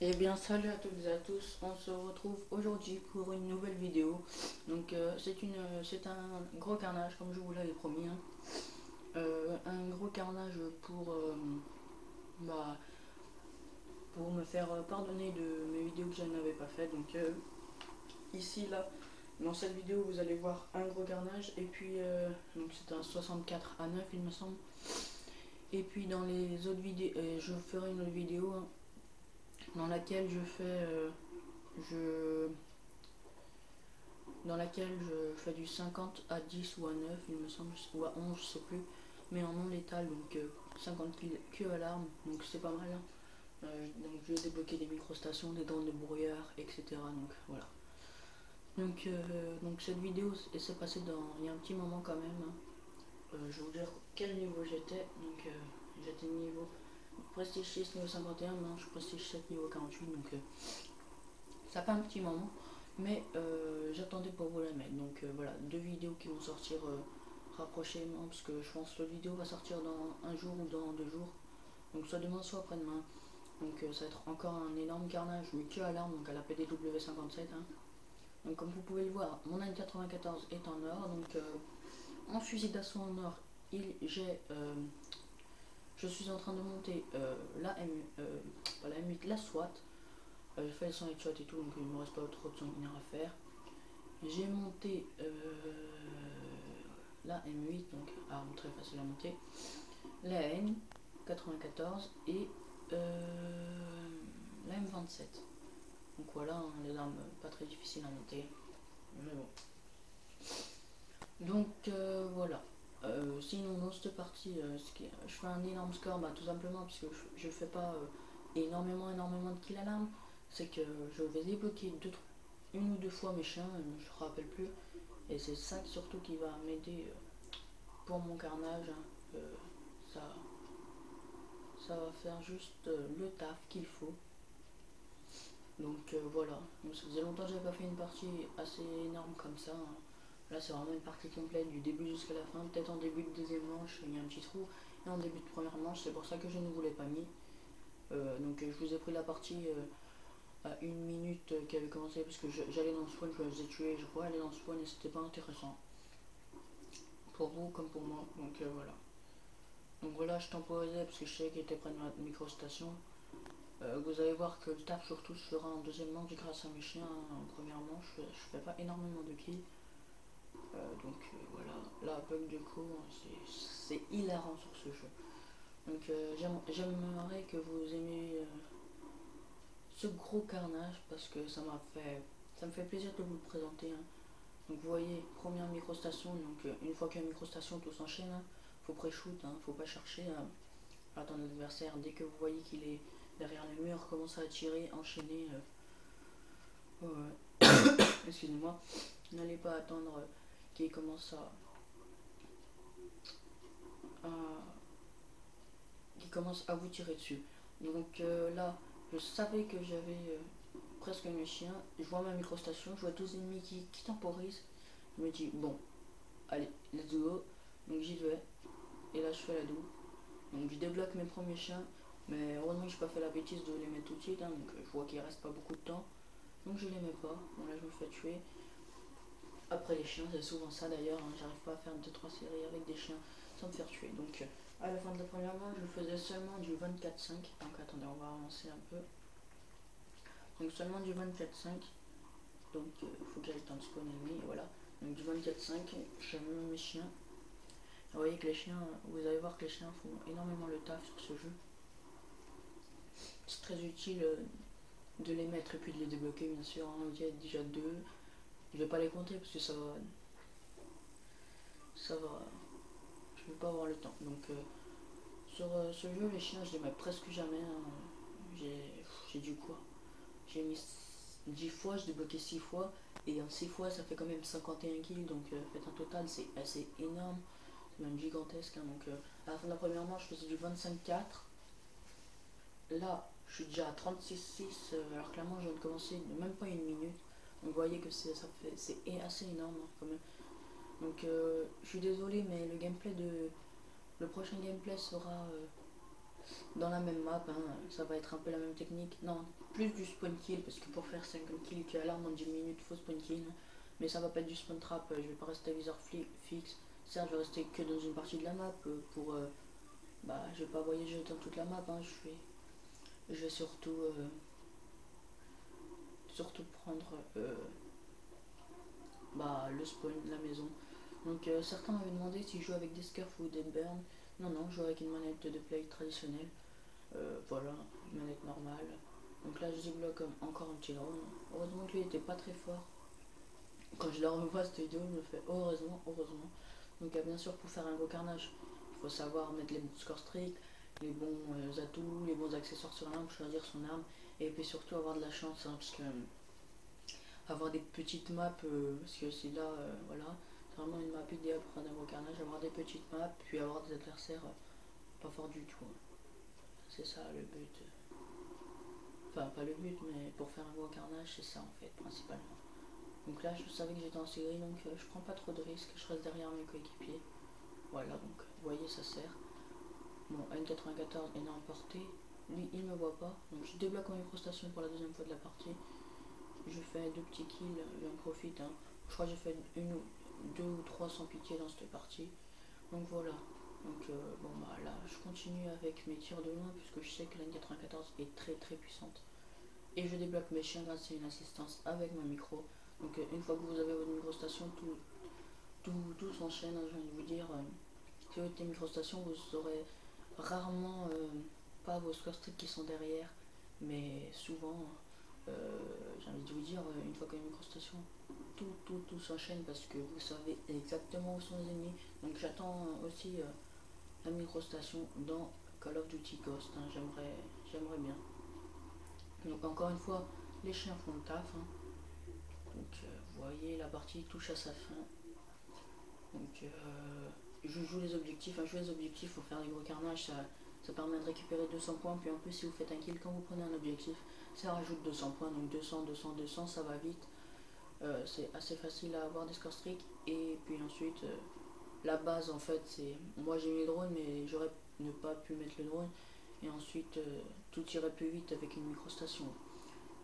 Eh bien salut à toutes et à tous, on se retrouve aujourd'hui pour une nouvelle vidéo. Donc c'est un gros carnage comme je vous l'avais promis, hein. Un gros carnage bah, pour me faire pardonner de mes vidéos que je n'avais pas fait. Donc ici là, dans cette vidéo vous allez voir un gros carnage et puis donc c'est un 64 à 9 il me semble. Et puis dans les autres vidéos, je ferai une autre vidéo, hein, dans laquelle je je fais du 50 à 10 ou à 9 il me semble, ou à 11 je sais plus, mais en non létal, donc 50 kills que à l'arme, donc c'est pas mal, hein. Donc je vais débloquer des microstations, des dents de brouillard, etc. Donc voilà. Donc cette vidéo s'est passée il y a un petit moment quand même, hein. Je vais vous dire quel niveau j'étais. Donc j'étais niveau prestige 6 niveau 51, non je suis prestige 7 niveau 48, donc ça fait un petit moment, mais j'attendais pour vous la mettre. Donc voilà, deux vidéos qui vont sortir rapprochement, parce que je pense que la vidéo va sortir dans un jour ou dans 2 jours. Donc soit demain, soit après-demain. Donc ça va être encore un énorme carnage, mais que à l'arme, donc à la PDW57, hein. Donc comme vous pouvez le voir, mon N94 est en or. Donc en fusil d'assaut en or, je suis en train de monter pas la M8, la SWAT. J'ai fait le son headshot et tout, donc il ne me reste pas trop de sanguinaire à faire. J'ai monté la M8, donc arme très facile à monter, la N94 et la M27. Donc voilà, hein, les armes pas très difficiles à monter, mais bon. Donc voilà. Sinon dans cette partie, je fais un énorme score, bah, tout simplement parce que je fais pas énormément de kills à l'arme. C'est que je vais débloquer une ou deux fois mes chiens, je ne me rappelle plus. Et c'est ça surtout qui va m'aider pour mon carnage, hein. Euh, ça, ça va faire juste le taf qu'il faut. Donc voilà. Donc, ça faisait longtemps que j'avais pas fait une partie assez énorme comme ça, hein. Là c'est vraiment une partie complète du début jusqu'à la fin. Peut-être en début de deuxième manche il y a un petit trou, et en début de première manche, c'est pour ça que je ne vous l'ai pas mis. Donc je vous ai pris la partie à une minute qui avait commencé, parce que j'allais dans le spawn, je me faisais tuer, je pouvais aller dans le spawn et c'était pas intéressant pour vous comme pour moi. Donc voilà. Donc voilà, je temporisais parce que je savais qu'il était près de ma microstation. Vous allez voir que le taf surtout se fera en deuxième manche grâce à mes chiens, hein. En première manche, je fais pas énormément de kills. Voilà, la bug de co, c'est hilarant sur ce jeu. Donc j'aimerais que vous aimiez ce gros carnage, parce que ça me fait plaisir de vous le présenter, hein. Donc vous voyez, première microstation, donc une fois qu'il y a une microstation, tout s'enchaîne, hein. Faut pré-shoot, hein. Faut pas chercher à attendre l'adversaire. Dès que vous voyez qu'il est derrière le mur, commencez à tirer, enchaîner. Excusez-moi, n'allez pas attendre qu'il commence à, vous tirer dessus. Donc là, je savais que j'avais presque mes chiens. Je vois ma microstation, je vois 12 ennemis qui temporisent. Je me dis, bon, allez, let's go. Donc j'y vais. Et là, je fais la double. Donc je débloque mes premiers chiens. Mais heureusement que je n'ai pas fait la bêtise de les mettre tout de suite, hein. Donc je vois qu'il reste pas beaucoup de temps. Donc je les mets pas. Bon là, je me fais tuer. Après les chiens, c'est souvent ça d'ailleurs, hein. J'arrive pas à faire 2-3 séries avec des chiens sans me faire tuer. Donc à la fin de la première manche, je faisais seulement du 24-5. Donc attendez, on va avancer un peu. Donc seulement du 24-5. Donc il faut qu'il y ait le temps de spawn ennemi. Voilà. Donc du 24-5, je mets mes chiens. Vous voyez que les chiens, vous allez voir que les chiens font énormément le taf sur ce jeu. C'est très utile de les mettre et puis de les débloquer, bien sûr, hein. Il y a déjà deux. Je vais pas les compter parce que je vais pas avoir le temps. Donc sur ce jeu, les chiens, je les mets presque jamais, hein. J'ai dû quoi, j'ai mis 10 fois, je débloqué 6 fois, et en 6 fois ça fait quand même 51 kills, donc faites un total, c'est assez énorme, c'est même gigantesque, hein. Donc à la fin de la première manche, je faisais du 25-4. Là, je suis déjà à 36-6, alors que la manche vient de commencer de même pas une minute. Donc vous voyez que c'est assez énorme, hein, quand même. Donc je suis désolé, mais le prochain gameplay dans la même map, hein, ça va être un peu la même technique. Non, plus du spawn kill, parce que pour faire 50 kills qui alarme en 10 minutes, faut spawn kill. Mais ça va pas être du spawn trap, je vais pas rester à viseur fixe. Certes, je vais rester que dans une partie de la map pour. Bah, je vais pas voyager dans toute la map, hein, je vais surtout. Surtout prendre le spawn de la maison. Donc certains m'avaient demandé si je joue avec des scurfs ou des burns. Non, non, je joue avec une manette de play traditionnelle. Voilà, une manette normale. Donc là, je débloque encore un petit drone. Heureusement que lui était pas très fort. Quand je le revois cette vidéo, je me fais heureusement, heureusement. Donc bien sûr, pour faire un gros carnage, il faut savoir mettre les bons score streaks, les bons atouts, les bons accessoires sur l'arme, choisir son arme. Et puis surtout avoir de la chance, hein, parce que avoir des petites maps, parce que c'est là, voilà, c'est vraiment une map idéale pour faire un gros carnage, avoir des petites maps, puis avoir des adversaires pas forts du tout. C'est ça le but. Enfin, pas le but, mais pour faire un gros carnage, c'est ça en fait, principalement. Donc là, je savais que j'étais en série, donc je prends pas trop de risques, je reste derrière mes coéquipiers. Voilà, donc vous voyez, ça sert. Bon, N94 énorme portée, lui il me voit pas, donc je débloque mon microstation pour la deuxième fois de la partie. Je fais 2 petits kills, j'en profite. Hein. Je crois que j'ai fait 2 ou 3 sans pitié dans cette partie. Donc voilà. Donc bon bah là je continue avec mes tirs de loin puisque je sais que la N94 est très très puissante. Et je débloque mes chiens grâce à une assistance avec mon micro. Donc une fois que vous avez votre microstation, tout s'enchaîne, hein, j'ai envie de vous dire. Si vous avez une microstation, vous aurez rarement pas vos score streaks qui sont derrière, mais souvent j'ai envie de vous dire, une fois qu'il y a une microstation, tout s'enchaîne parce que vous savez exactement où sont les ennemis. Donc j'attends aussi la microstation dans Call of Duty Ghost, hein, j'aimerais bien. Donc encore une fois, les chiens font le taf. Hein. Donc vous voyez, la partie touche à sa fin. Donc je joue les objectifs, pour faire des gros carnages, ça permet de récupérer 200 points, puis en plus si vous faites un kill quand vous prenez un objectif, ça rajoute 200 points, donc 200, 200, 200, ça va vite. C'est assez facile à avoir des score streaks, et puis ensuite la base en fait c'est, moi j'ai mis le drone mais j'aurais ne pas pu mettre le drone, et ensuite tout irait plus vite avec une microstation.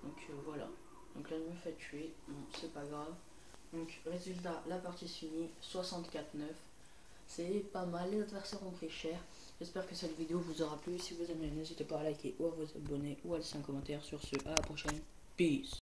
Donc voilà, donc là je me fais tuer, bon, c'est pas grave. Donc résultat, la partie finie, 64-9. C'est pas mal, les adversaires ont pris cher. J'espère que cette vidéo vous aura plu. Si vous aimez, n'hésitez pas à liker ou à vous abonner ou à laisser un commentaire. Sur ce, à la prochaine. Peace.